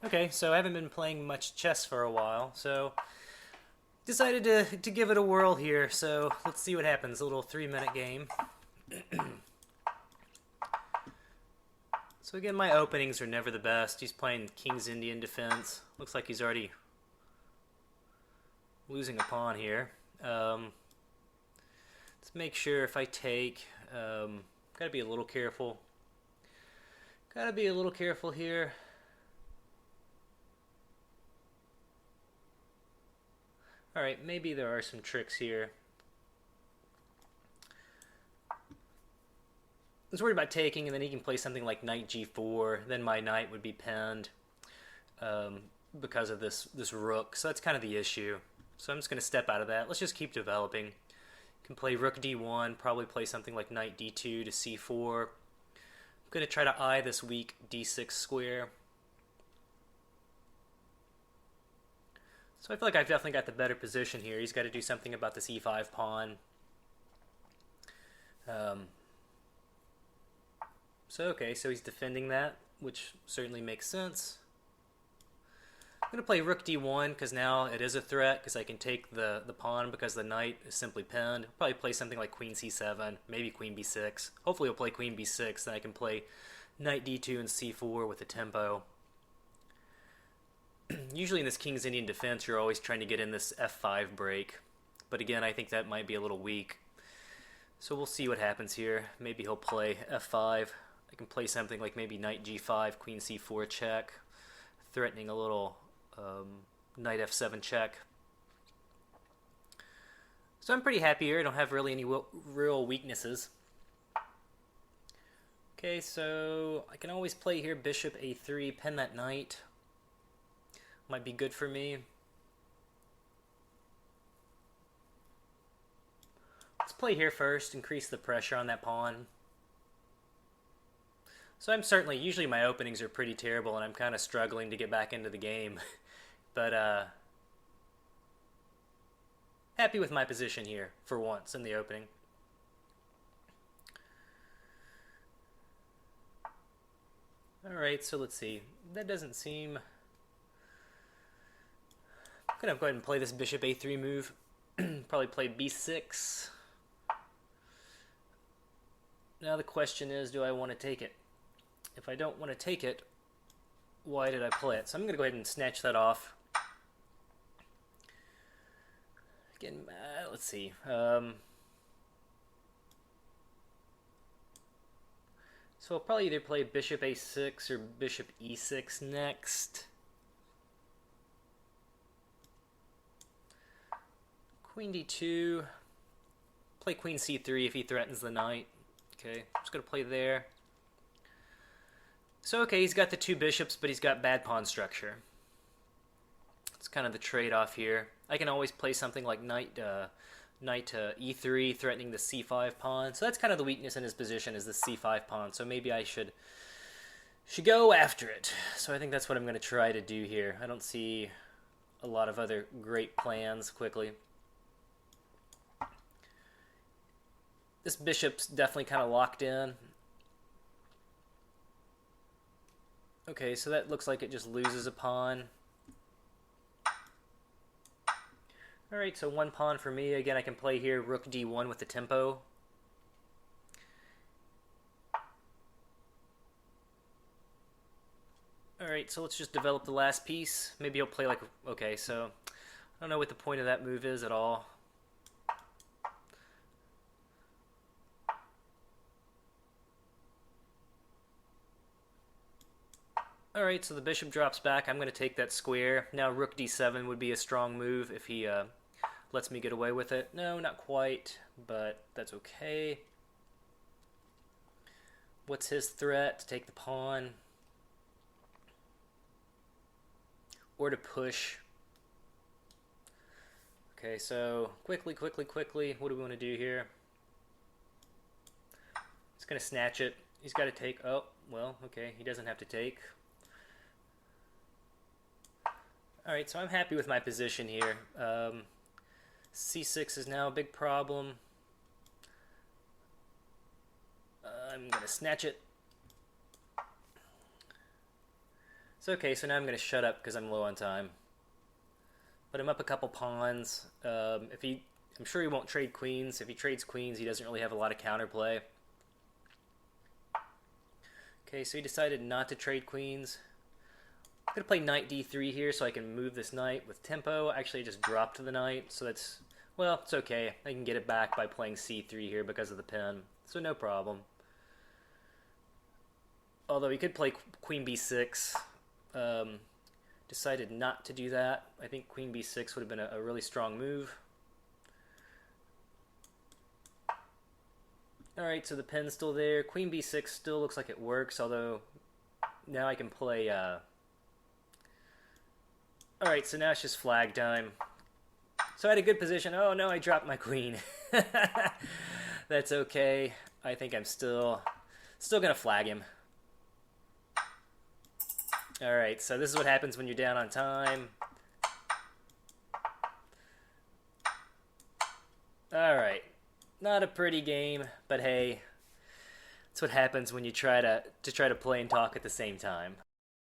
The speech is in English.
Okay, so I haven't been playing much chess for a while, so decided to give it a whirl here. So let's see what happens. A little 3-minute game. So again, my openings are never the best. He's playing King's Indian defense. Looks like he's already losing a pawn here. Let's make sure if I take, gotta be a little careful. Gotta be a little careful here. Alright, maybe there are some tricks here. I was worried about taking, and then he can play something like knight g4. Then my knight would be pinned because of this rook. So that's kind of the issue. So I'm just going to step out of that. Let's just keep developing. Can play rook d1, probably play something like knight d2 to c4. I'm going to try to eye this weak d6 square. So I feel like I've definitely got the better position here. He's got to do something about this e5 pawn. Okay, so he's defending that, which certainly makes sense. I'm going to play rook d1 because now it is a threat because I can take the pawn because the knight is simply pinned. I'll probably play something like queen c7, maybe queen b6. Hopefully he'll play queen b6, then I can play knight d2 and c4 with the tempo. Usually in this King's Indian defense, you're always trying to get in this f5 break. But again, I think that might be a little weak. So we'll see what happens here. Maybe he'll play f5. I can play something like maybe knight g5, queen c4 check, threatening a little knight f7 check. So I'm pretty happy here. I don't have really any real weaknesses. Okay, so I can always play here bishop a3, pin that knight. Might be good for me. Let's play here first, increase the pressure on that pawn. So I'm certainly, usually my openings are pretty terrible and I'm kind of struggling to get back into the game. But happy with my position here for once in the opening. Alright, so let's see. That doesn't seem... I'm going to go ahead and play this bishop a3 move. Probably play b6. Now the question is, do I want to take it? If I don't want to take it, why did I play it? So I'm going to go ahead and snatch that off. Again, let's see. So I'll probably either play bishop a6 or bishop e6 next. Queen d2. Play queen c3 if he threatens the knight. Okay, I'm just going to play there. So okay, he's got the two bishops, but he's got bad pawn structure. It's kind of the trade-off here. I can always play something like knight e3, threatening the c5 pawn. So that's kind of the weakness in his position, is the c5 pawn. So maybe I should go after it. So I think that's what I'm going to try to do here. I don't see a lot of other great plans quickly. This bishop's definitely kind of locked in. Okay, so that looks like it just loses a pawn. Alright, so one pawn for me. Again, I can play here rook d1 with the tempo. Alright, so let's just develop the last piece. Maybe he'll play like... Okay, so I don't know what the point of that move is at all. Alright, so the bishop drops back. I'm going to take that square. Now rook d7 would be a strong move if he lets me get away with it. No, not quite, but that's okay. What's his threat? To take the pawn. Or to push. Okay, so quickly. What do we want to do here? He's going to snatch it. He's got to take... Oh, well, okay, he doesn't have to take. Alright, so I'm happy with my position here. C6 is now a big problem. I'm going to snatch it. It's okay, so now I'm going to shut up because I'm low on time. Put him up a couple pawns. I'm sure he won't trade queens. If he trades queens, he doesn't really have a lot of counterplay. Okay, so he decided not to trade queens. I'm going to play knight d3 here so I can move this knight with tempo. Actually, I just dropped the knight, so that's, well, it's okay. I can get it back by playing c3 here because of the pin, so no problem. Although he could play queen b6. Decided not to do that. I think queen b6 would have been a really strong move. Alright, so the pin's still there. Queen b6 still looks like it works, although now I can play... Alright, so now it's just flag time. So I had a good position. Oh no, I dropped my queen. That's okay. I think I'm still gonna flag him. Alright, so this is what happens when you're down on time. Alright. Not a pretty game, but hey, that's what happens when you try to play and talk at the same time.